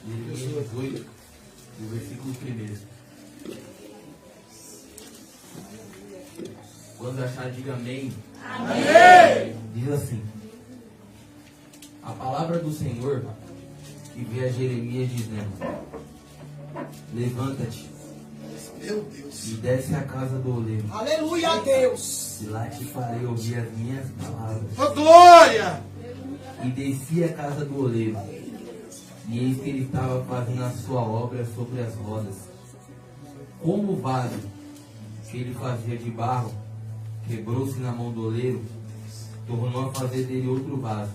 Jeremias 18, no versículo 1. Quando achar, diga amém. Amém. Diz assim: a palavra do Senhor que veio a Jeremias dizendo: levanta-te, meu Deus, e desce à casa do oleiro. Aleluia, Deus. E lá te farei ouvir as minhas palavras. Oh, glória. E desci à casa do oleiro, e eis que ele estava fazendo a sua obra sobre as rodas. Como o vaso que ele fazia de barro quebrou-se na mão do oleiro, tornou a fazer dele outro vaso,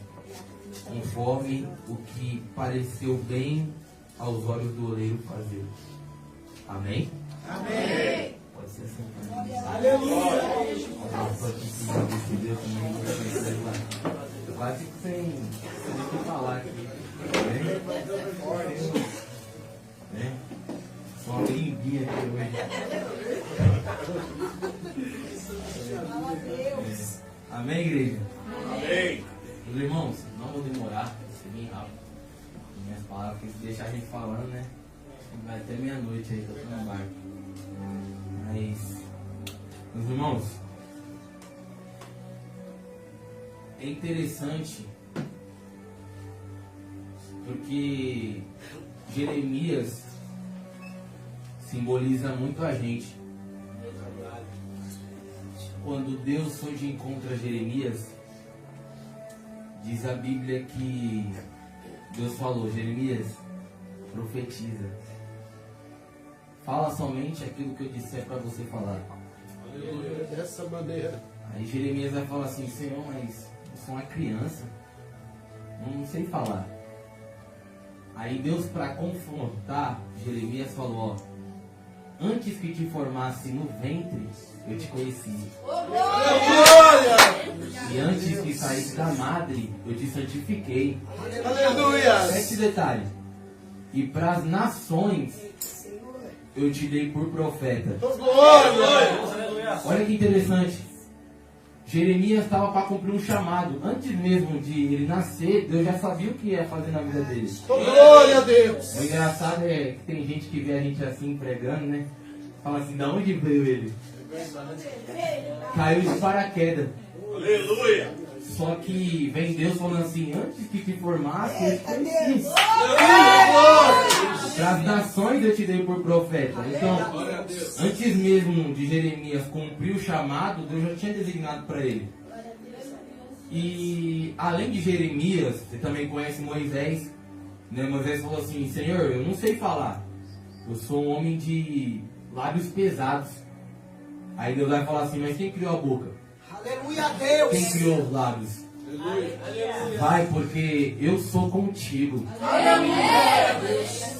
conforme o que pareceu bem aos olhos do oleiro fazer. Amém? Amém. Pode ser assim também. Aleluia. Quase que sem o que falar aqui. Né? Só uma briguinha aqui hoje. Amém, igreja? Amém. Meus irmãos, não vou demorar, vou ser bem rápido. Minhas palavras, porque se deixar a gente falando, né? Vai até meia-noite aí, que eu tô no barco. Mas, meus irmãos, é interessante porque Jeremias simboliza muito a gente. Quando Deus foi de encontro a Jeremias, diz a Bíblia que Deus falou: Jeremias, profetiza. Fala somente aquilo que eu disser para você falar. Aleluia, dessa maneira. Aí Jeremias vai falar assim: Senhor, mas eu sou uma criança, não sei falar. Aí Deus, para confrontar Jeremias, falou: ó, antes que te formasse no ventre, eu te conheci. E antes que saísse da madre, eu te santifiquei. Aleluia. Esse detalhe. E para as nações, eu te dei por profeta. Olha que interessante. Jeremias estava para cumprir um chamado. Antes mesmo de ele nascer, Deus já sabia o que ia fazer na vida dele. Glória a Deus. O engraçado é que tem gente que vê a gente assim pregando, né? Fala assim: da onde veio ele? Caiu de paraquedas. Aleluia. Só que vem Deus falando assim: antes que te formasse, eu te conheci. Para as nações eu te dei por profeta. Então, antes mesmo de Jeremias cumprir o chamado, Deus já tinha designado para ele. E além de Jeremias, você também conhece Moisés, né? Moisés falou assim: Senhor, eu não sei falar, eu sou um homem de lábios pesados. Aí Deus vai falar assim: mas quem criou a boca? Aleluia, Deus. Quem criou os lábios? Vai, porque eu sou contigo.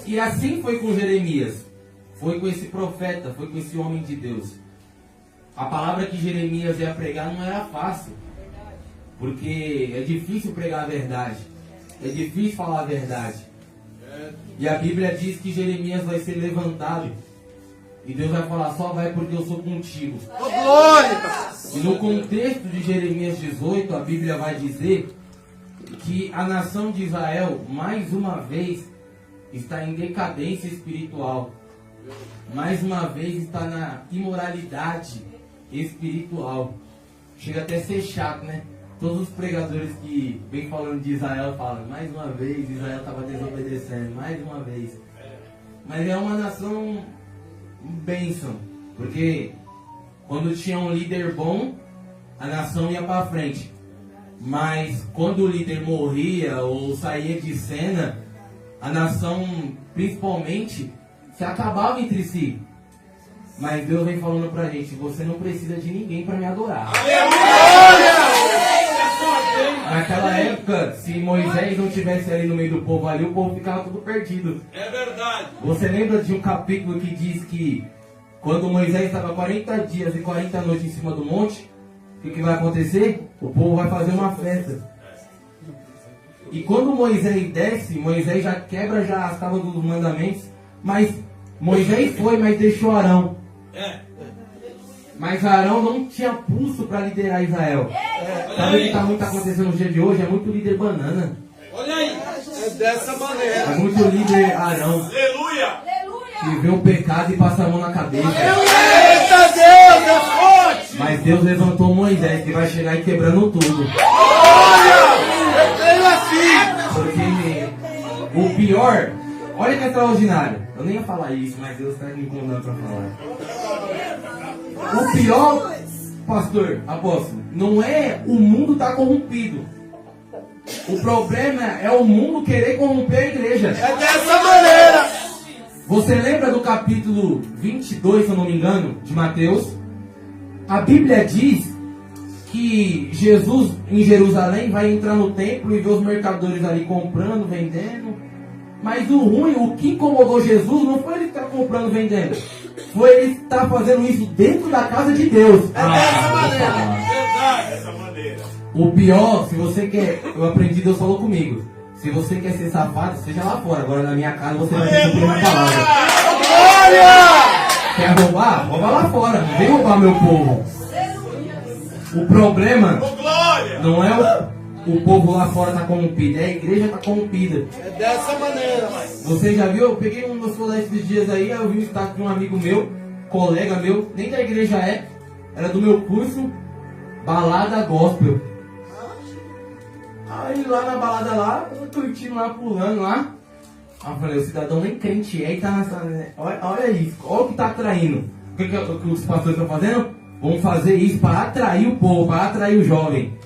E assim foi com Jeremias. Foi com esse profeta, foi com esse homem de Deus. A palavra que Jeremias ia pregar não era fácil. Porque é difícil pregar a verdade. É difícil falar a verdade. E a Bíblia diz que Jeremias vai ser levantado. E Deus vai falar: só vai porque eu sou contigo. Glória. E no contexto de Jeremias 18, a Bíblia vai dizer que a nação de Israel, mais uma vez, está em decadência espiritual. Mais uma vez está na imoralidade espiritual. Chega até a ser chato, né? Todos os pregadores que vêm falando de Israel falam: mais uma vez, Israel estava desobedecendo, mais uma vez. Mas é uma nação bênção, porque quando tinha um líder bom, a nação ia para frente. Mas quando o líder morria ou saía de cena, a nação, principalmente, se acabava entre si. Mas Deus vem falando pra gente: você não precisa de ninguém para me adorar. Naquela época, se Moisés não estivesse ali no meio do povo ali, o povo ficava tudo perdido. É verdade. Você lembra de um capítulo que diz que quando Moisés estava 40 dias e 40 noites em cima do monte, o que vai acontecer? O povo vai fazer uma festa. E quando Moisés desce, Moisés já quebra já as tábuas dos mandamentos, mas Moisés foi, mas deixou Arão. Mas Arão não tinha pulso para liderar Israel. Sabe o que está muito acontecendo no dia de hoje? É muito líder banana. Olha aí. É dessa maneira. É muito líder Arão Aleluia. que vê o pecado e passa a mão na cabeça. Eita Deus, é forte. Mas Deus levantou Moisés que vai chegar e quebrando tudo. Olha, eu creio assim. Porque o pior, olha que extraordinário. Eu nem ia falar isso, mas Deus está me incomodando para falar. O pior, pastor, apóstolo, não é o mundo estar corrompido. O problema é o mundo querer corromper a igreja. É dessa maneira. Você lembra do capítulo 22, se eu não me engano, de Mateus? A Bíblia diz que Jesus em Jerusalém vai entrar no templo e ver os mercadores ali comprando, vendendo. Mas o ruim, o que incomodou Jesus não foi ele estar comprando, vendendo. Foi ele estar fazendo isso dentro da casa de Deus. É dessa maneira. Verdade, dessa maneira. O pior, se você quer, eu aprendi, Deus falou comigo. Se você quer ser safado, seja lá fora. Agora na minha casa você vai ter que cumprir minha palavra. Glória! Quer roubar? Rouba lá fora. Não vem roubar meu povo. O problema Oh, glória! não é o povo lá fora tá corrompido, é a igreja tá corrompida. É dessa maneira, pai. Você já viu? Eu peguei um dos meus esses dias aí, eu vi um status de um amigo meu, colega meu, nem da igreja era do meu curso, balada gospel. Aí lá na balada lá, eu curtindo lá, pulando lá. Aí eu falei, o cidadão nem crente é e tá nessa. Olha isso, olha o que tá atraindo. O que os pastores estão fazendo? Vão fazer isso para atrair o povo, para atrair o jovem.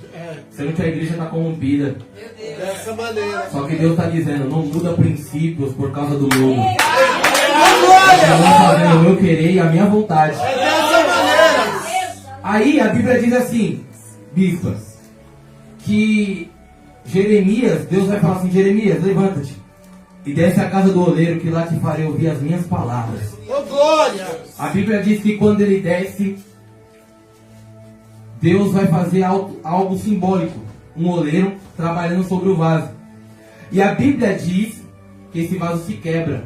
Sendo que a igreja está corrompida. Dessa maneira. Só que Deus está dizendo, não muda princípios por causa do mundo. Glória! Eu vou fazer o meu querer e a minha vontade. É dessa maneira. Aí a Bíblia diz assim, bispa, que Jeremias, Deus vai falar assim, Jeremias, levanta-te e desce à casa do oleiro, que lá te farei ouvir as minhas palavras. Oh, glória! A Bíblia diz que quando ele desce, Deus vai fazer algo simbólico. Um oleiro trabalhando sobre o vaso. E a Bíblia diz que esse vaso se quebra.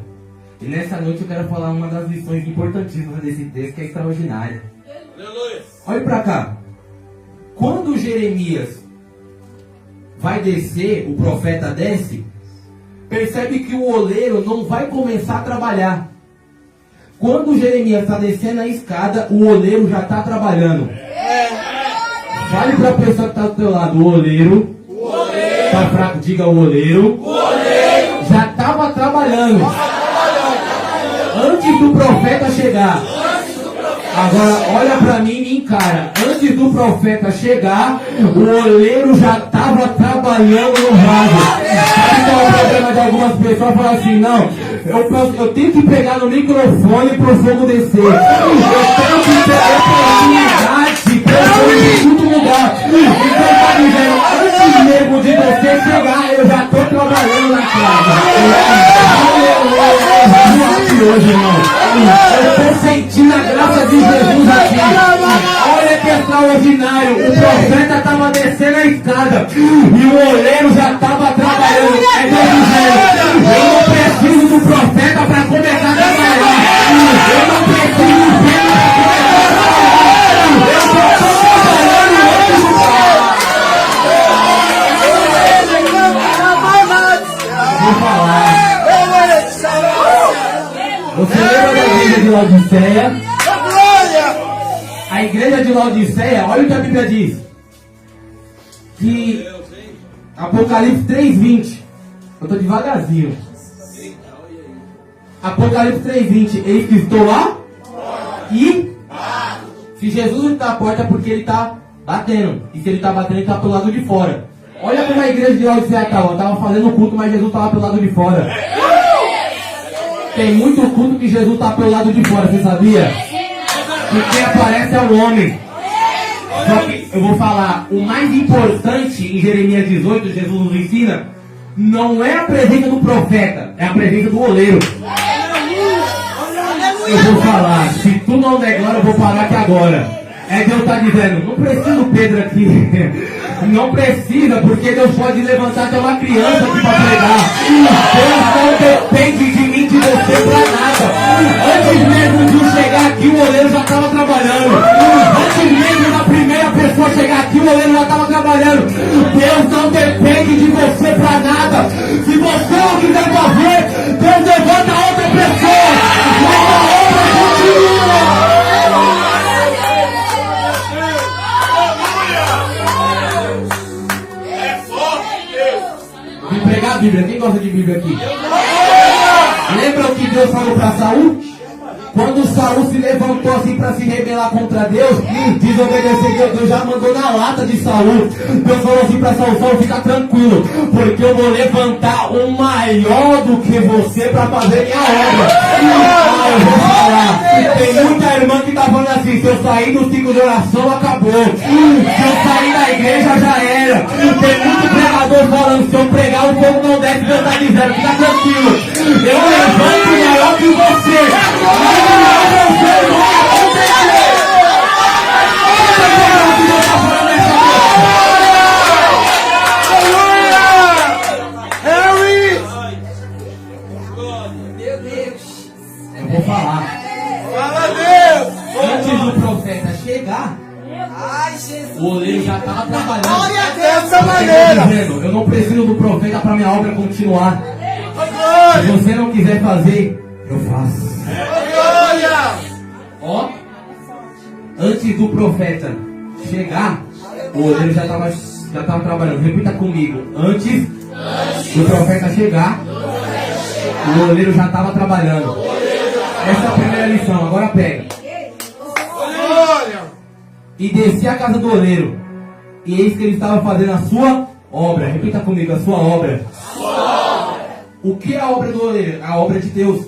E nessa noite eu quero falar uma das lições importantíssimas desse texto, que é extraordinária. Aleluia! Olha para cá. Quando Jeremias vai descer, o profeta desce, percebe que o oleiro não vai começar a trabalhar. Quando Jeremias está descendo a escada, o oleiro já está trabalhando. Fale para a pessoa que está do teu lado, o oleiro. Está fraco, diga o oleiro. Já estava trabalhando. Antes do profeta chegar. Agora olha para mim e me encara. Antes do profeta chegar, o oleiro já estava trabalhando no vaso. Sabe qual é o problema de algumas pessoas? Falam assim, não, eu tenho que pegar no microfone para o fogo descer. Eu tenho que ter oportunidade para o fogo em todo lugar. Então tá dizendo, antes mesmo de você chegar, eu já estou trabalhando na casa. Hoje, irmão. Eu estou sentindo a graça de Jesus aqui. Olha que extraordinário. O profeta estava descendo a escada e o oleiro já estava trabalhando. É Deus dizendo, eu não preciso do profeta para começar a trabalhar. Eu não preciso do filho para começar a trabalhar. Eu estou trabalhando antes do Vou falar. Você lembra da igreja de Laodiceia? A igreja de Laodiceia, olha o que a Bíblia diz. Que Apocalipse 3:20. Eu estou devagarzinho. Apocalipse 3:20. Eis que estou lá e se Jesus está à porta é porque ele está batendo. E se ele está batendo, ele está pelo lado de fora. Olha como a igreja de Laodiceia estava. Estava fazendo culto, mas Jesus estava pelo lado de fora. Tem muito culto que Jesus está pelo lado de fora, você sabia? E quem aparece é o homem. Só que eu vou falar, o mais importante em Jeremias 18, Jesus nos ensina, não é a presença do profeta, é a presença do oleiro. Eu vou falar, se tu não der glória, eu vou parar aqui agora. É Deus está dizendo, não precisa do Pedro aqui. Não precisa, porque Deus pode levantar até uma criança aqui para pregar. Deus não depende de mim, de você, para nada. Antes mesmo de eu chegar aqui, o oleiro já estava trabalhando. Antes mesmo da primeira pessoa chegar aqui, o oleiro já estava trabalhando. Deus não depende de você para nada. Se você não quiser fazer, Deus levanta outra pessoa. Mas a obra continua. Vim pregar a Bíblia. Quem gosta de Bíblia aqui? Lembra o que Deus falou para Saul? Quando Saul se levantou assim para se rebelar contra Deus, desobedecer Deus já mandou na lata de Saul. Deus falou assim para Saul: Saul, fica tranquilo, porque eu vou levantar um maior do que você para fazer minha obra. Eu vou falar. Tem muita irmã que tá falando assim: se eu sair do ciclo de oração, acabou. Se eu sair da igreja, já era. Tem muito pregador falando: se eu pregar, o povo não desce. Deus tá dizendo: fica tranquilo, eu levanto maior que você. Eu vou falar. Fala, Deus! Antes do profeta chegar, o oleiro já estava trabalhando. Dessa maneira! Eu não preciso do profeta para minha obra continuar. Se você não quiser fazer, eu faço. Ó, antes do profeta chegar, o oleiro já estava trabalhando. Repita comigo: antes do profeta chegar, o oleiro já estava trabalhando. Essa é a primeira lição. Agora pega. E desci à casa do oleiro, e eis que ele estava fazendo a sua obra. Repita comigo: a sua obra. O que é a obra do oleiro? A obra de Deus.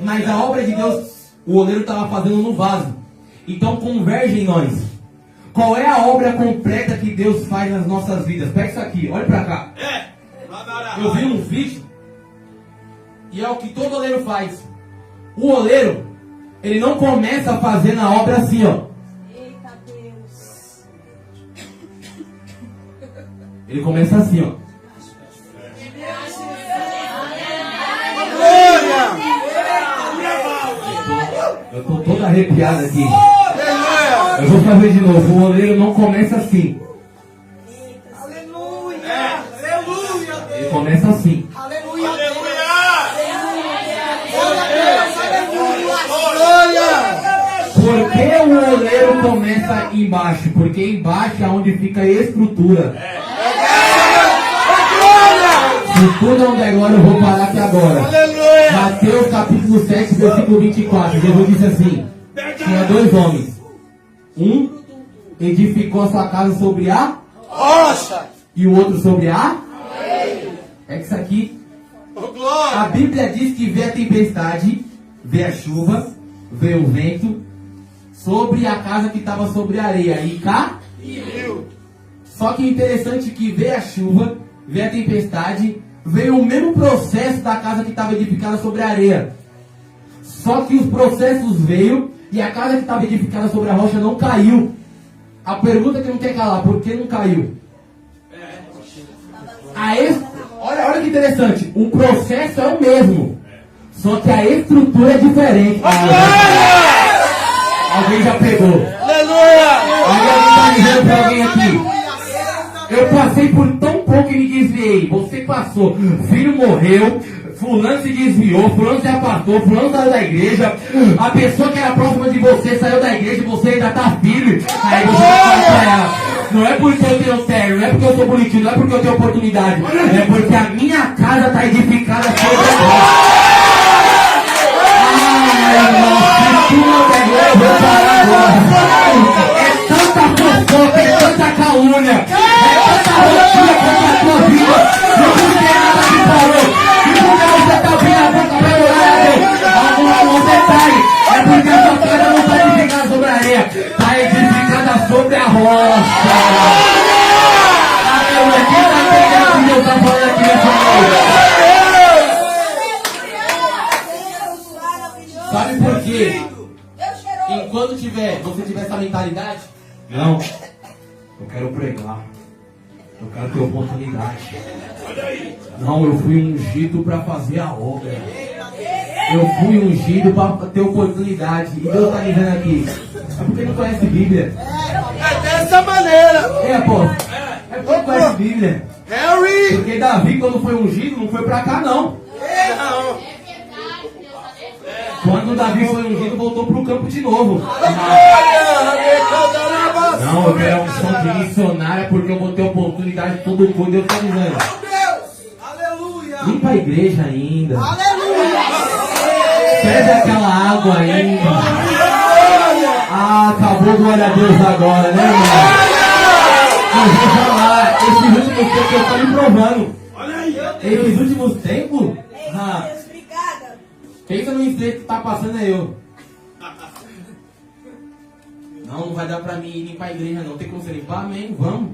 Mas a obra de Deus, o oleiro estava fazendo no vaso. Então converge em nós. Qual é a obra completa que Deus faz nas nossas vidas? Pega isso aqui, olha pra cá. Eu vi um vídeo, e é o que todo oleiro faz. O oleiro, ele não começa a fazer na obra assim, ó. Eita Deus. Ele começa assim, ó. Eu tô todo arrepiado aqui. Eu vou fazer de novo. O oleiro não começa assim. Aleluia! Aleluia! Ele começa assim. Aleluia! Por que o oleiro começa embaixo? Porque embaixo é onde fica a estrutura. Se tudo não der glória, eu vou parar aqui agora. Mateus capítulo 7, versículo 24. Jesus disse assim: tinha dois homens. Um edificou a sua casa sobre a Rocha! e o outro sobre a é que isso aqui. A Bíblia diz que vê a tempestade, vê a chuva, vê o vento sobre a casa que estava sobre a areia e caiu. Só que interessante que vê a chuva, vê a tempestade, veio o mesmo processo da casa que estava edificada sobre a areia. Só que os processos veio e a casa que estava edificada sobre a rocha não caiu. A pergunta que não quer calar: por que não caiu? Olha que interessante. O processo é o mesmo, só que a estrutura é diferente. Alguém já pegou? Aleluia! Alguém está dizendo para alguém aqui: eu passei por tão pouco e me desviei. Você passou. Filho morreu. Fulano se desviou. Fulano se afastou. Fulano saiu da igreja. A pessoa que era próxima de você saiu da igreja e você ainda está firme. Aí você vai para ela: não é porque eu tenho terno, não é porque eu sou bonitinho, não é porque eu tenho oportunidade. É porque a minha casa está edificada sobre a rocha. Se tu não der glória, eu vou parar agora. É tanta fofoca, é tanta calúnia, é tanta rotina contra a tua vida. Não tem nada que parou. E porque você está abrindo a boca para orar a Deus, algum detalhe, é porque a sua casa não está edificada sobre a areia, está edificada sobre a rocha. Aleluia. Quem está entendendo o que Deus está falando aqui nessa noite? Sabe por quê? Enquanto você tiver essa mentalidade, não, eu quero pregar, eu quero ter oportunidade. Não, eu fui ungido para fazer a obra. Eu fui ungido para ter oportunidade. E Deus está dizendo aqui: é porque não conhece Bíblia. É dessa maneira! É, apóstolo. É porque não conhece Bíblia. Harry! Porque Davi, quando foi ungido, não foi pra cá, não. Não. Quando Davi foi ungido, voltou pro campo de novo. Não, eu quero a unção de missionária porque eu vou ter oportunidade de todo mundo. Deus está dizendo. Aleluia! Limpa a igreja ainda. Aleluia! Bebe aquela água ainda. Ah, acabou, glória a Deus agora, né, irmão? Eu vou falar, esses últimos tempos eu estou me provando. Esses últimos tempos, Obrigada. pensa no instante que está passando é eu. Não vai dar pra mim ir limpar a igreja não. Tem como você limpar? Amém, vamos.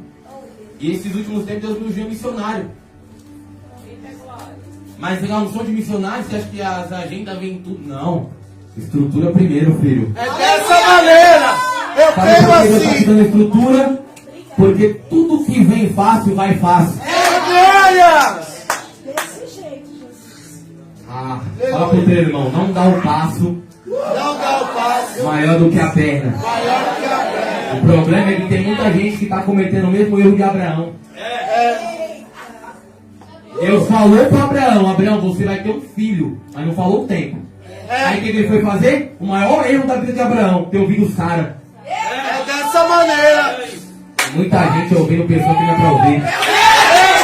E esses últimos tempos Deus me ungiu missionário. Mas pegar um som de missionário, você acha que as agendas vêm tudo? Não. Estrutura primeiro, filho. É dessa maneira! Eu Sabe creio por que Deus está te assim! dando estrutura? Porque tudo que vem fácil, vai fácil. Glória! Desse jeito, Jesus. Ah, fala pro teu irmão, não dá o passo Não dá o passo maior do que a perna. maior que a perna. O problema é que tem muita gente que está cometendo o mesmo erro de Abraão. Deus falou para Abraão, Abraão, você vai ter um filho, mas não falou o tempo. Aí o que ele foi fazer? O maior erro da vida de Abraão, ter ouvido Sara. É dessa maneira! Muita gente ouvindo pessoa que não é para ouvir.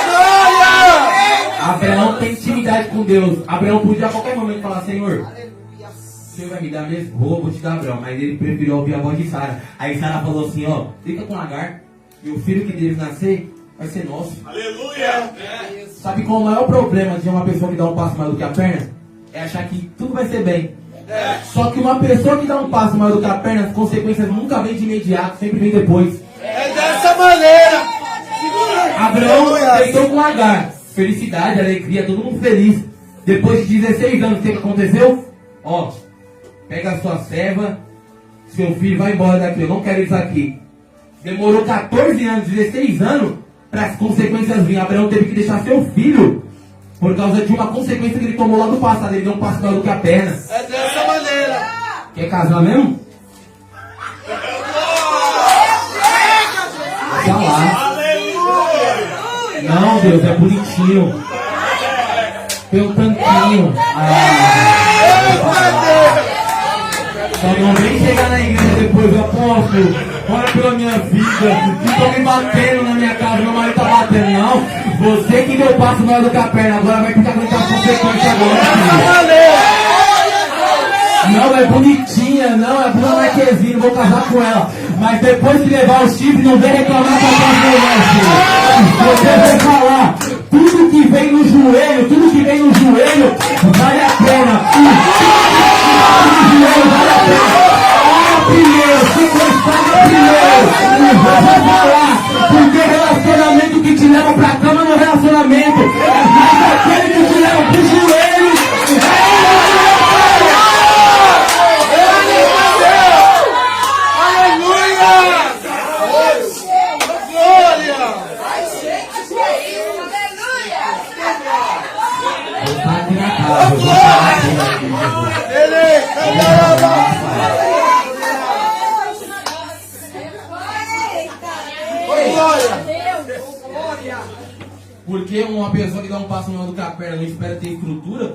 Glória! Abraão tem intimidade com Deus. Abraão podia a qualquer momento falar, Senhor, o Senhor vai me dar mesmo? Vou te dar, Abraão. Mas ele preferiu ouvir a voz de Sara. Aí Sara falou assim, ó, fica com Agar, e o filho que deve nascer vai ser nosso. Aleluia! Sabe qual é o maior problema de uma pessoa que dá um passo maior do que a perna? É achar que tudo vai ser bem. Só que uma pessoa que dá um passo maior do que a perna, as consequências nunca vêm de imediato, sempre vem depois. É dessa maneira! Segura! Abraão deitou com Agar. Felicidade, alegria, todo mundo feliz. Depois de 16 anos, o que aconteceu? Ó, pega a sua serva, seu filho vai embora daqui, eu não quero isso aqui. Demorou 14 anos, 16 anos, para as consequências virem. Abraão teve que deixar seu filho por causa de uma consequência que ele tomou lá no passado. Ele deu um passo maior do que a perna. É dessa maneira! Quer casar mesmo? Tá lá. Não, Deus, é bonitinho. Tem um tanquinho. Só não vem chegar na igreja depois, apóstolo. Ora pela minha vida. Estão me batendo na minha casa, meu marido tá batendo. Não, você que deu passo maior do que a perna, agora vai ficar com as consequências agora. Não, é bonitinha, não, é Bruna Marquezine, vou casar com ela. Mas depois que levar o chifre, não vem reclamar com a mulher. Você vai falar, tudo que vem no joelho, vale a pena. Tudo que vem no joelho vale a pena. Primeiro, se gostar primeiro. Você vai falar, porque relacionamento que te leva pra cama não é relacionamento. Mas aquele que te leva pro joelho. Porque uma pessoa que dá um passo maior do que a perna não espera ter estrutura.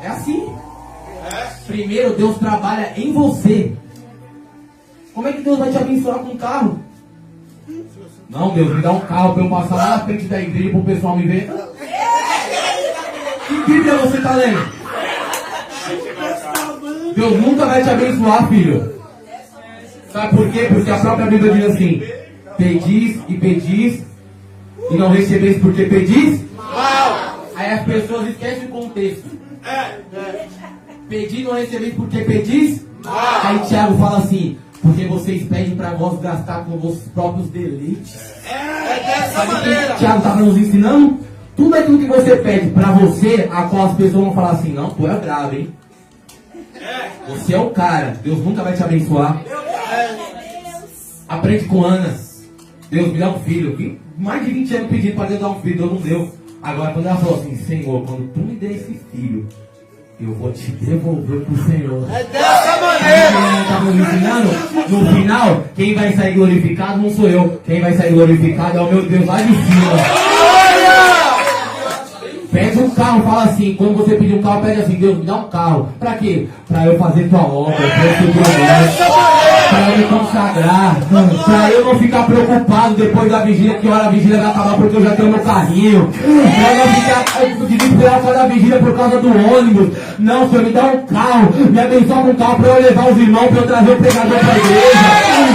É assim. Primeiro Deus trabalha em você. Como é que Deus vai te abençoar com um carro? Não, Deus, me dá um carro para eu passar lá na frente da igreja para o pessoal me ver. Que Bíblia você está lendo? Deus nunca vai te abençoar, filho. Sabe por quê? Porque a própria Bíblia diz assim: pedis e pedis e não recebeis porque pedis. Aí as pessoas esquecem o contexto. Pedir e não recebeis porque pedis. Aí Tiago fala assim: porque vocês pedem para vós gastar com vossos próprios deleites. É dessa Sabe o maneira! que Tiago estava nos ensinando? Tudo aquilo que você pede para você, a qual as pessoas vão falar assim: não, tu é bravo, hein? Você é o cara. Deus nunca vai te abençoar. Aprende com Ana. Deus me dá um filho. Vi mais de 20 anos pedindo para Deus dar um filho, Deus não deu. Agora quando ela falou assim: Senhor, quando tu me der esse filho, eu vou te devolver pro Senhor. É dessa maneira! Estava nos ensinando, no final, Quem vai sair glorificado não sou eu. Quem vai sair glorificado é o meu Deus lá de cima. Pede um carro, fala assim, quando você pedir um carro, pede assim, Deus, me dá um carro. Pra quê? Pra eu fazer tua obra, pra eu ser promessa, pra eu me consagrar, pra eu não ficar preocupado depois da vigília, que hora a vigília vai acabar porque eu já tenho meu carrinho. Pra eu não ficar desesperado por causa da vigília por causa do ônibus. Não, Senhor, me dá um carro, me abençoa com um carro pra eu levar os irmãos, pra eu trazer o pregador pra igreja.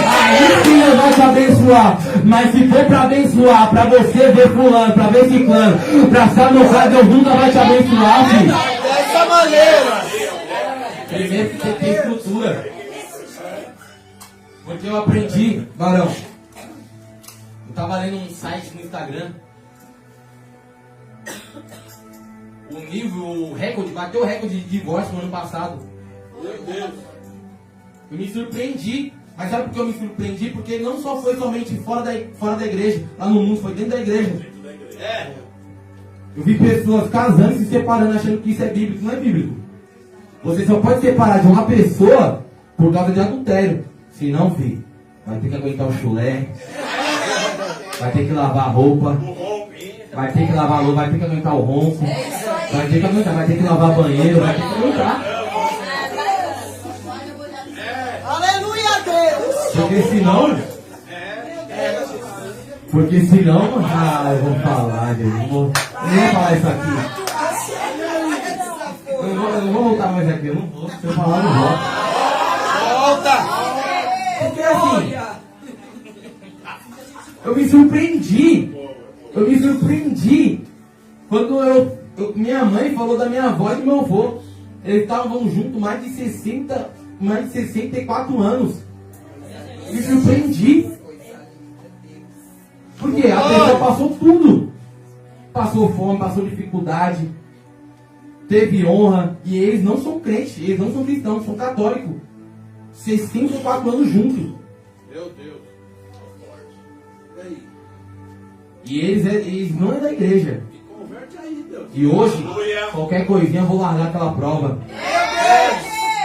Aí sim eu vou te abençoar. Mas se for pra abençoar, pra você ver fulano, pra ver ciclano, pra estar no caso, Deus nunca vai te abençoar, filho. Dessa maneira. Primeiro que você tem estrutura. Porque eu aprendi, varão. Eu tava lendo um site no Instagram. O nível, o recorde, bateu o recorde de divórcio no ano passado. Meu Deus. Eu me surpreendi. Mas sabe por que eu me surpreendi? Porque não só foi somente fora da igreja, lá no mundo, foi dentro da igreja. É. Eu vi pessoas casando e se separando achando que isso é bíblico. Não é bíblico. Você só pode separar de uma pessoa por causa de adultério. Se não, filho, vai ter que aguentar o chulé, vai ter que lavar a roupa, vai ter que lavar a roupa, vai ter que aguentar o ronco, vai ter que aguentar, vai ter que lavar banheiro, vai ter que aguentar. Aleluia, Deus. Porque senão, eu vou falar, gente, eu não vou falar isso aqui. Eu não vou voltar mais aqui, eu não vou. Se eu falar, eu não volto. Volta. Porque assim, eu me surpreendi. Quando minha mãe falou da minha avó e do meu avô. Eles estavam juntos mais de 64 anos. Me surpreendi. Porque a pessoa passou tudo. Passou fome, passou dificuldade. Teve honra. E eles não são crentes, eles não são cristãos, são católicos. 64 anos juntos. Meu Deus. E aí? E eles não é da igreja. Me converte aí, Deus. E hoje, qualquer coisinha eu vou largar aquela prova.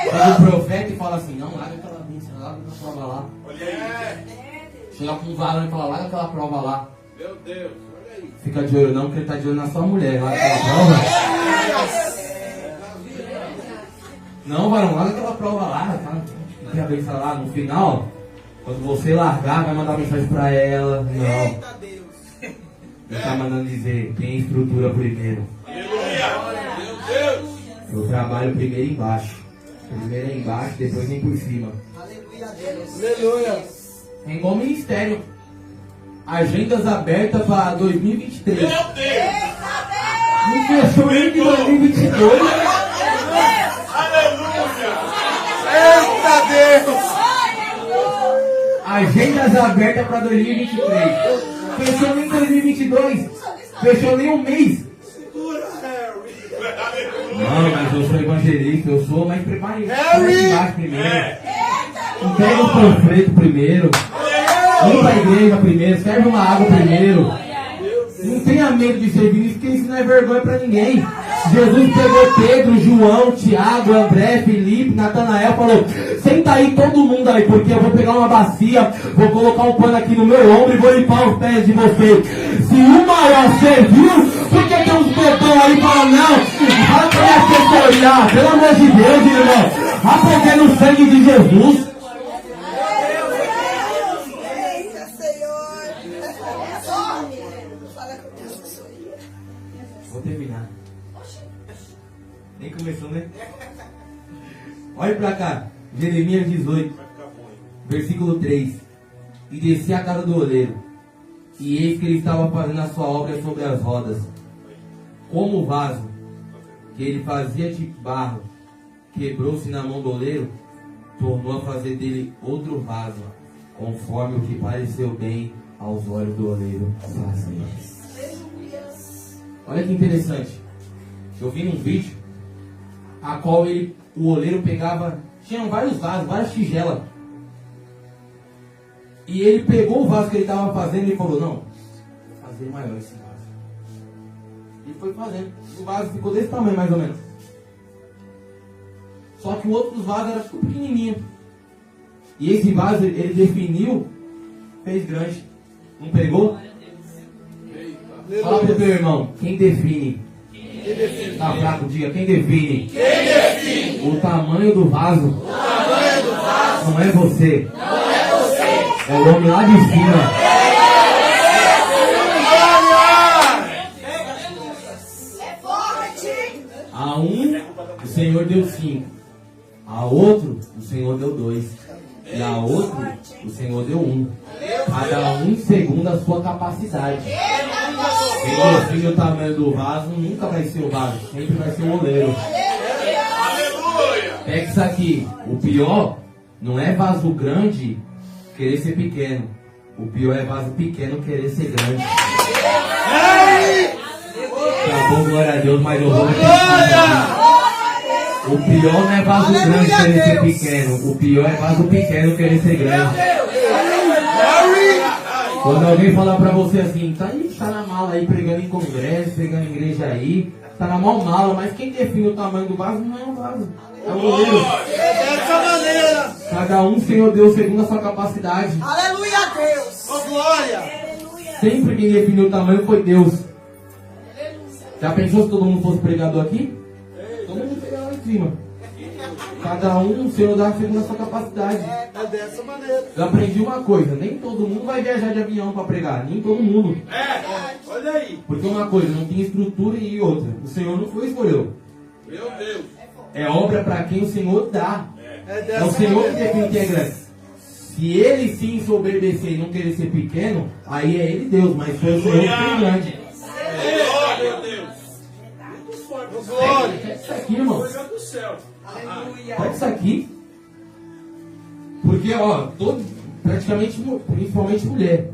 Chega o profeta e fala assim, não, larga aquela bênção, larga aquela prova lá. Olha aí. Chega com um varão e fala, larga aquela prova lá. Meu Deus. Olha aí. Fica de olho não, porque ele tá de olho na sua mulher. Larga aquela prova. Não, varão, larga aquela prova lá. Tá? Tem a bênção lá no final. Quando você largar, vai mandar mensagem pra ela. Não. Ele tá mandando dizer, tem estrutura primeiro. Aleluia. Meu Deus. Eu trabalho primeiro embaixo. Primeiro é embaixo, depois vem por cima. Aleluia. É igual ministério. Agendas abertas para 2023. Meu Deus. Não fechou nem de 2022. Aleluia. Eita Deus. Agendas abertas para 2023. Fechou nem 2022. Fechou nem um mês. Segura, Harry. Não, mas eu sou evangelista, eu sou, mas prepare Harry. embaixo primeiro. Entrega o panfleto primeiro. Limpa a igreja primeiro, serve uma água primeiro. Não tenha medo de servir isso, porque isso não é vergonha para ninguém. Jesus pegou Pedro, João, Tiago, André, Felipe, Natanael, falou, senta aí todo mundo aí, porque eu vou pegar uma bacia, vou colocar um pano aqui no meu ombro e vou limpar os pés de vocês. Se o maior serviu, por que tem uns botões aí e fala, não, vai pra minha assessoria, pelo amor de Deus, irmão, aprender no sangue de Jesus. Eita, Senhor. Fala com Deus, assessoria. Vou terminar. Nem começou, né? Olha pra cá. Jeremias 18, versículo 3. E desci a casa do oleiro, e eis que ele estava fazendo a sua obra sobre as rodas. Como o vaso que ele fazia de barro quebrou-se na mão do oleiro, tornou a fazer dele outro vaso, conforme o que pareceu bem aos olhos do oleiro fazer. Olha que interessante. Eu vi num vídeo a qual o oleiro pegava, tinham vários vasos, várias tigelas. E ele pegou o vaso que ele estava fazendo e falou, não, vou fazer maior esse vaso. E foi fazendo. O vaso ficou desse tamanho mais ou menos. Só que o outro vaso era tudo pequenininho. E esse vaso, ele definiu, fez grande. Não pegou? Fala pro teu irmão, quem define? Tá fraco, diga, quem define? O tamanho do vaso. Não é você. É o homem lá de cima. A um, o Senhor deu 5. A outro, o Senhor deu 2. E a outro, o Senhor deu 1. Cada um segundo a sua capacidade. Quem define o tamanho do vaso nunca vai ser o vaso, sempre vai ser o oleiro. Pega isso aqui. O pior não é vaso grande querer ser pequeno. O pior é vaso pequeno querer ser grande. Tá bom, glória a Deus, mas eu vou o pior não é vaso grande querer ser pequeno. O pior é vaso pequeno querer ser grande. Quando alguém falar pra você assim, tá na mala aí, pregando em congresso, pregando em igreja aí, tá na maior mala, mas quem define o tamanho do vaso não é o vaso, é o oleiro. Dessa maneira. Cada um, Senhor Deus, segundo a sua capacidade. Aleluia a Deus. Oh, glória. Sempre quem definiu o tamanho foi Deus. Já pensou se todo mundo fosse pregador aqui? Todo mundo pegava lá em cima. Cada um, o Senhor dá segundo a sua capacidade. É dessa maneira. Eu aprendi uma coisa, nem todo mundo vai viajar de avião para pregar, nem todo mundo. Olha aí. Porque uma coisa, não tem estrutura e outra. O Senhor não foi escolheu. Meu Deus. É obra para quem o Senhor dá. É É dessa o Senhor que maneira. define que é grande. Se ele sim ensoberbecer e não querer ser pequeno, aí é ele Deus, mas foi o Senhor que fez grande. Meu Deus. Glória. Pega isso aqui, irmão. Do céu. Pega isso aqui. Porque, ó, praticamente, principalmente mulher.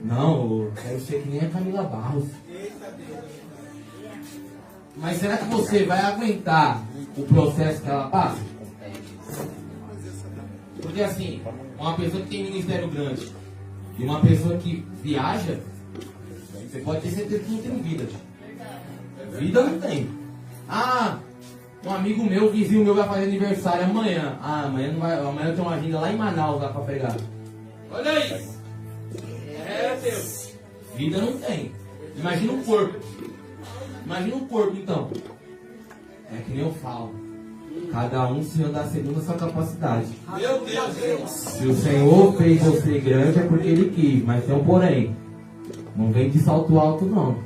Não, eu quero ser que nem a Camila Barros. Mas será que você vai aguentar o processo que ela passa? Porque assim, uma pessoa que tem ministério grande e uma pessoa que viaja, você pode ter certeza que não tem vida. Vida não tem. Ah, um amigo meu, vizinho meu vai fazer aniversário amanhã. Ah, amanhã não vai, amanhã eu tenho uma agenda lá em Manaus lá pra pregar. Olha aí. É Deus. Vida não tem. Imagina o corpo. Imagina o corpo então. É que nem eu falo. Cada um se anda segundo a sua capacidade. Meu Deus. Se o Senhor fez você grande é porque Ele quis. Mas tem um porém. Não vem de salto alto não.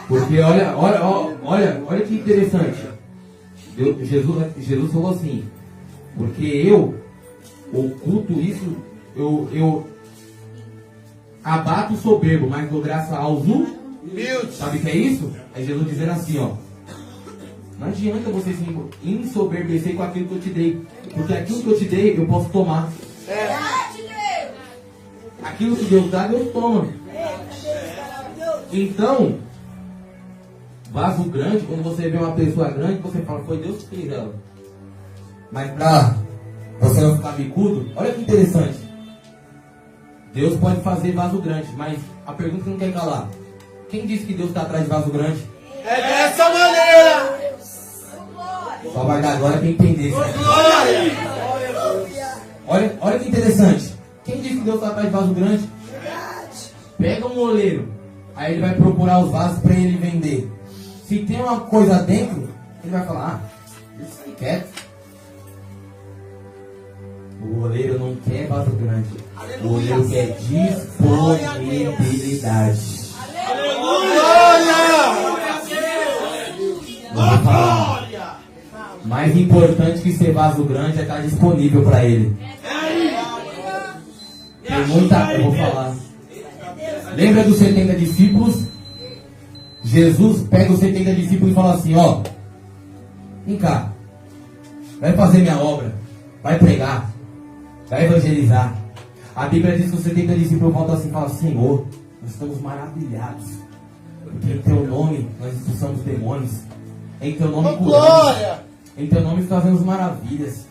Porque olha que interessante. Jesus falou assim. Porque eu oculto isso, eu abato o soberbo, mas dou graça aos humildes. Sabe o que é isso? É Jesus dizendo assim, ó. Não adianta você se ensoberbecer com aquilo que eu te dei. Porque aquilo que eu te dei, eu posso tomar. Aquilo que Deus dá, Deus toma. Então, vaso grande, quando você vê uma pessoa grande, você fala, foi Deus que fez ela. Mas pra você não ficar bicudo, olha que interessante. Deus pode fazer vaso grande, mas a pergunta que não quer calar. Quem disse que Deus está atrás de vaso grande? É dessa maneira. Só vai dar agora quem entender isso. Glória. Olha que interessante. Quem disse que Deus está atrás de vaso grande? Pega um oleiro, aí ele vai procurar os vasos para ele vender. Se tem uma coisa dentro, ele vai falar, isso aí quieto. O oleiro não quer vaso grande. O oleiro quer disponibilidade. Eu vou falar. Mais importante que ser vaso grande é estar disponível para ele. Tem muita. Eu vou falar. Lembra dos 70 discípulos? Jesus pega os 70 discípulos e fala assim: ó, vem cá, vai fazer minha obra, vai pregar, vai evangelizar. A Bíblia diz que os 70 discípulos voltam assim e falam: Senhor, nós estamos maravilhados, porque em teu nome nós expulsamos demônios, em teu nome curamos, em teu nome fazemos maravilhas.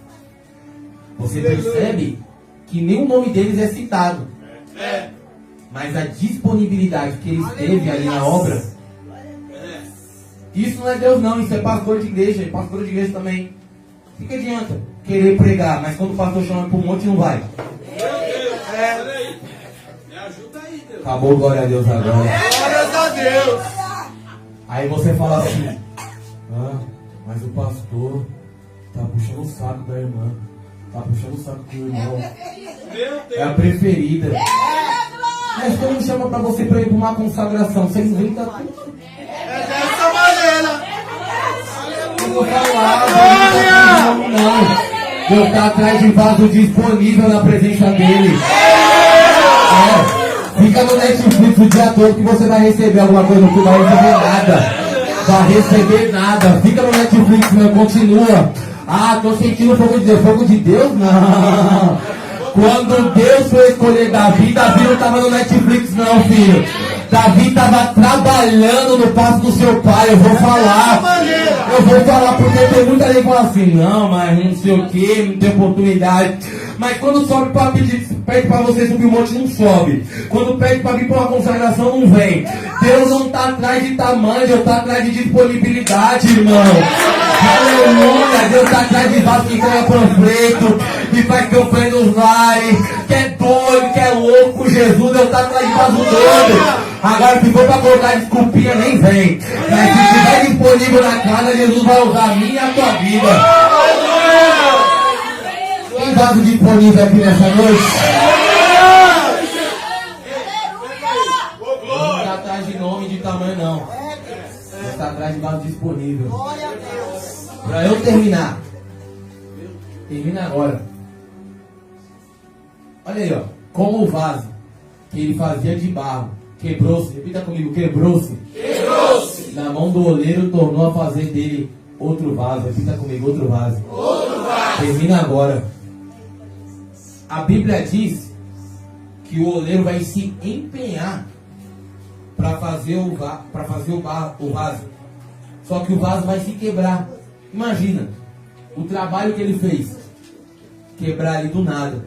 Você percebe que nem o nome deles é citado, mas a disponibilidade que eles teve ali na obra, isso não é Deus não, isso é pastor de igreja, e pastor de igreja também. O que adianta querer pregar, mas quando o pastor chama para um monte não vai? Meu Deus, olha aí. Me ajuda aí, Deus. Acabou, glória a Deus agora. Glórias a Deus. Aí você fala assim, mas o pastor tá puxando o saco da irmã, tá puxando o saco do irmão, Meu é a Deus. preferida. Mas quando chama pra você pra ir pra uma consagração, você inventa tudo. É dessa maneira. Eu vou falar, não. Eu tá atrás de vaso disponível na presença dele. Fica no Netflix o dia todo que você vai receber alguma coisa, não vai receber nada. Vai receber nada. Fica no Netflix, não continua. Tô sentindo o fogo de Deus. Fogo de Deus? Não. Quando Deus foi escolher Davi, Davi não estava no Netflix não, filho. Davi estava trabalhando no passo do seu pai. Eu vou falar porque tem muita gente que fala assim, não, mas não sei o que, não tem oportunidade. Mas quando sobe para pedir, pede para você subir um monte, não sobe. Quando pede para vir para uma consagração, não vem. Deus não está atrás de tamanho, Deus está atrás de disponibilidade, irmão. Aleluia, Deus está atrás de vaso que ganha panfleto, que faz campanha nos lares, que é doido, que é louco com Jesus. Deus está atrás de vaso doido. Agora, se for para colocar desculpinha, nem vem. Mas se estiver disponível na casa, Jesus vai usar a minha e a tua vida. Tem vaso disponível aqui nessa noite? Não está atrás de nome, de tamanho, não. Está atrás de vaso disponível. Glória a Deus. Para eu terminar. Termina agora. Olha aí, ó. Como o vaso que ele fazia de barro quebrou-se. Repita comigo, quebrou-se. Quebrou-se. Na mão do oleiro tornou a fazer dele outro vaso. Repita comigo, outro vaso. Outro vaso. Termina agora. A Bíblia diz que o oleiro vai se empenhar para fazer o vaso. Só que o vaso vai se quebrar. Imagina o trabalho que ele fez. Quebrar ele do nada.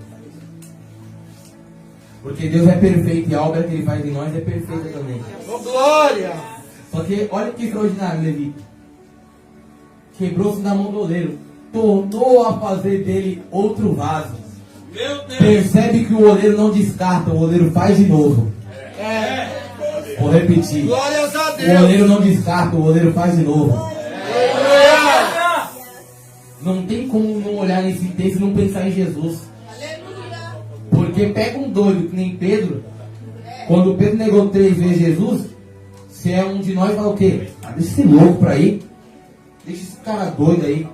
Porque Deus é perfeito e a obra que ele faz em nós é perfeita também. Oh, glória. Só que olha que extraordinário, Levi. Quebrou-se na mão do oleiro. Tornou a fazer dele outro vaso. Meu Deus. Percebe que o oleiro não descarta, o oleiro faz de novo. Vou repetir. Glórias a O Deus. oleiro não descarta, o oleiro faz de novo. Não tem como não olhar nesse texto e não pensar em Jesus. Porque pega um doido que nem Pedro. Quando Pedro negou 3 vezes Jesus, se é um de nós, fala o quê? Deixa esse louco pra ir. Deixa esse cara doido aí.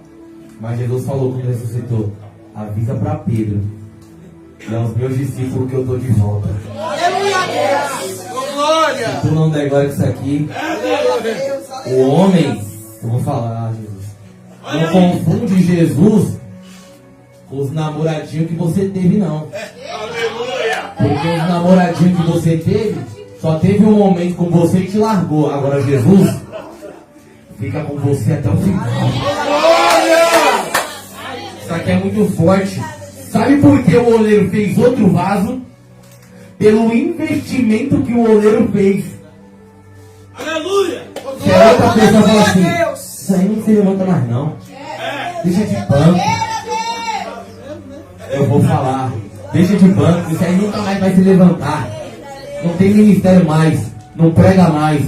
Mas Jesus falou quando ressuscitou: avisa pra Pedro e aos meus discípulos que eu estou de volta. Aleluia a Deus. Oh, glória. Se tu não der glória com isso aqui, o homem, eu vou falar, Jesus, não confunde Jesus com os namoradinhos que você teve, não. Aleluia. Porque os namoradinhos que você teve, só teve um momento com você e te largou. Agora Jesus fica com você até o final. Isso aqui é muito forte. Sabe por que o oleiro fez outro vaso? Pelo investimento que o oleiro fez. Aleluia. Se a outra pessoa fala assim, isso aí não se levanta mais não. Deixa de banco. Eu vou falar. Deixa de banco, isso aí nunca mais vai se levantar. Não tem ministério mais. Não prega mais.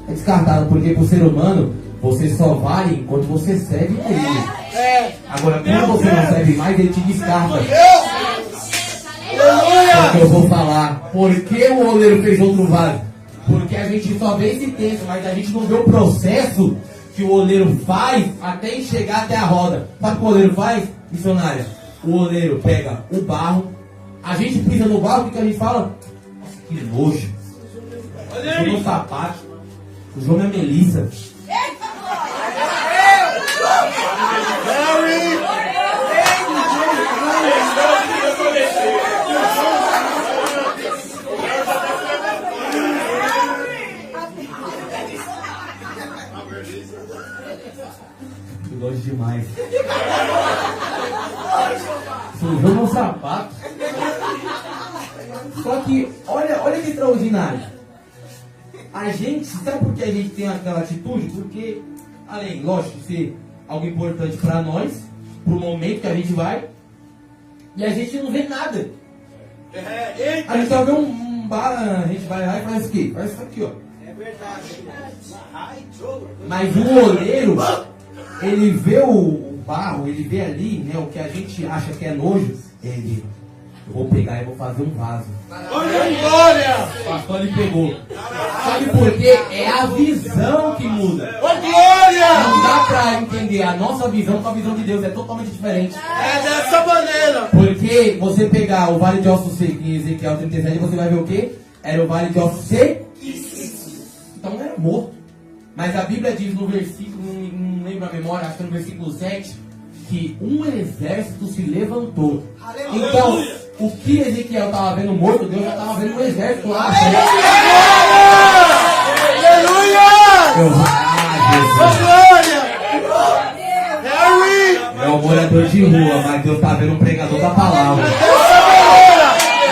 É descartado, porque pro ser humano, você só vale enquanto você serve a ele. Agora, quando você não serve mais, ele te descarta. Só que eu vou falar, por que o oleiro fez outro vaso? Porque a gente só vê esse texto, mas a gente não vê o processo que o oleiro faz até chegar até a roda. Sabe o que o oleiro faz, missionária? O oleiro pega o barro, a gente pisa no barro, o que a gente fala? Nossa, que nojo. Sujou meu sapato, sujou minha Melissa. Longe demais. Sujou meu sapato. Só que, olha que extraordinário. A gente, sabe por que a gente tem aquela atitude? Porque, além, lógico, de ser algo importante para nós, pro momento que a gente vai, e a gente não vê nada. A gente só vê um bar, a gente vai lá e faz o quê? Faz isso aqui, ó. É verdade. Mas o oleiro, ele vê o barro, ele vê ali, né, o que a gente acha que é nojo, ele, eu vou pegar e vou fazer um vaso. Glória! O pastor ele pegou. Sabe por quê? É a visão que muda. Glória! Não dá pra entender a nossa visão com a visão de Deus, é totalmente diferente. É dessa maneira. Porque você pegar o vale de ossos secos em Ezequiel 37, você vai ver o quê? Era o vale de ossos secos. Então era morto. Mas a Bíblia diz no versículo, não lembro a memória, acho que é no versículo 7, que um exército se levantou. Aleluia. Então, o que Ezequiel estava vendo morto, Deus já estava vendo um exército lá. Aleluia! É o morador de rua, mas Deus está vendo um pregador da palavra.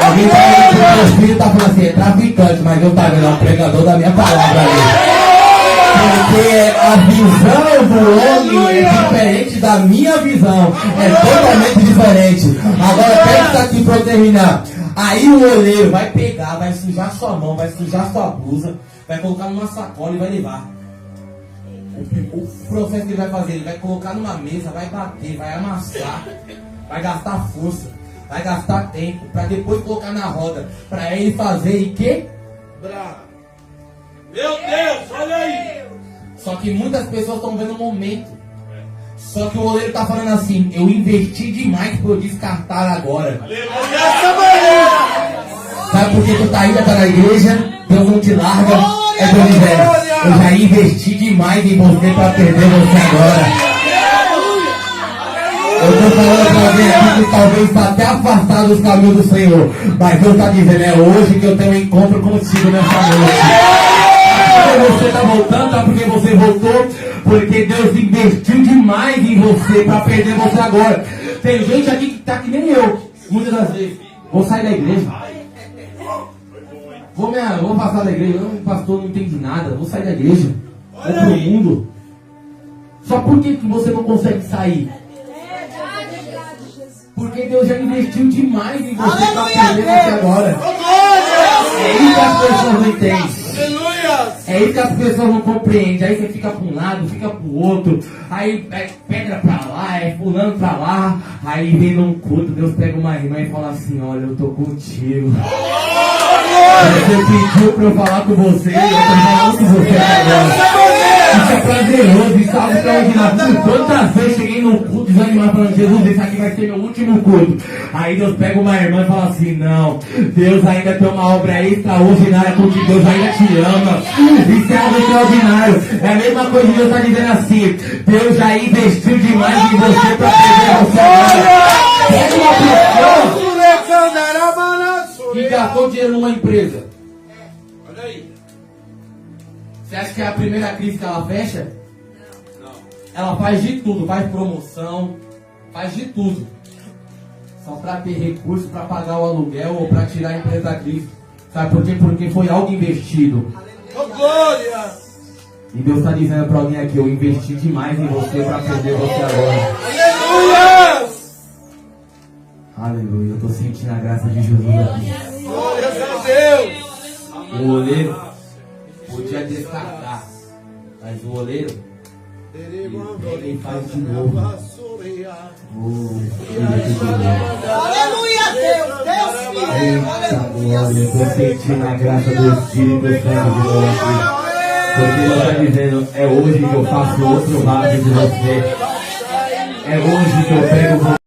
Alguém tá vendo que o meu filho tá falando assim, é traficante, mas Deus tá vendo, é um pregador da minha palavra ali. Porque a visão do homem é diferente da minha visão. É totalmente diferente. Agora pensa aqui pra eu terminar. Aí o oleiro vai pegar, vai sujar sua mão, vai sujar sua blusa, vai colocar numa sacola e vai levar. O processo que ele vai fazer, ele vai colocar numa mesa, vai bater, vai amassar, vai gastar força, vai gastar tempo, para depois colocar na roda, para ele fazer e quebrar. Meu Deus, olha aí. Só que muitas pessoas estão vendo o momento. Só que o oleiro está falando assim, eu investi demais para eu descartar agora. Dessa maneira. Sabe por que tu tá indo para a igreja? Deus não te larga. É Deus dizendo, eu já investi demais em você para perder você agora. Eu estou falando para alguém aqui que talvez está até afastado dos caminhos do Senhor. Mas Deus está dizendo, é hoje que eu tenho um encontro contigo nessa noite. Porque você está voltando, sabe por que você voltou? Porque Deus investiu demais em você para perder você agora. Tem gente aqui que está que nem eu, muitas das vezes. Vou sair da igreja. Vou passar da igreja. O pastor não entende nada. Vou sair da igreja. Vou pro mundo. Só por que você não consegue sair? Porque Deus já investiu demais em você para perder você agora. É isso que as pessoas não entendem. É isso que as pessoas não compreendem. Aí você fica para um lado, fica para o outro. Aí é pedra para lá, é fulano para lá. Aí vem num culto, Deus pega uma irmã e fala assim, olha, eu tô contigo. Você pediu para eu falar com você, eu tô falando com você agora. Isso é prazeroso, isso é algo extraordinário. Quantas vezes cheguei no culto desanimado falando, Jesus, esse aqui vai ser meu último culto. Aí Deus pega uma irmã e fala assim, não, Deus ainda tem uma obra extraordinária contigo, Deus ainda te ama. Isso é algo extraordinário. É a mesma coisa que Deus está dizendo assim, Deus já investiu demais em você para perder você agora. Pega uma pessoa que gastou dinheiro numa empresa. Olha aí. Você acha que é a primeira crise que ela fecha? Não. Ela faz de tudo, faz promoção, faz de tudo. Só para ter recurso para pagar o aluguel ou para tirar a empresa da crise. Sabe por quê? Porque foi algo investido. Glória! E Deus está dizendo para alguém aqui, eu investi demais em você para perder você agora. Aleluia! Aleluia, eu estou sentindo a graça de Jesus aqui. Glória a Deus! O oleiro podia descartar, mas o oleiro ele faz de novo. Aleluia, Deus. Deus me Eita glória, eu estou sentindo a graça do Espírito Santo de novo aqui. Porque Deus está dizendo, é hoje que eu faço outro vaso de você. É hoje que eu pego você.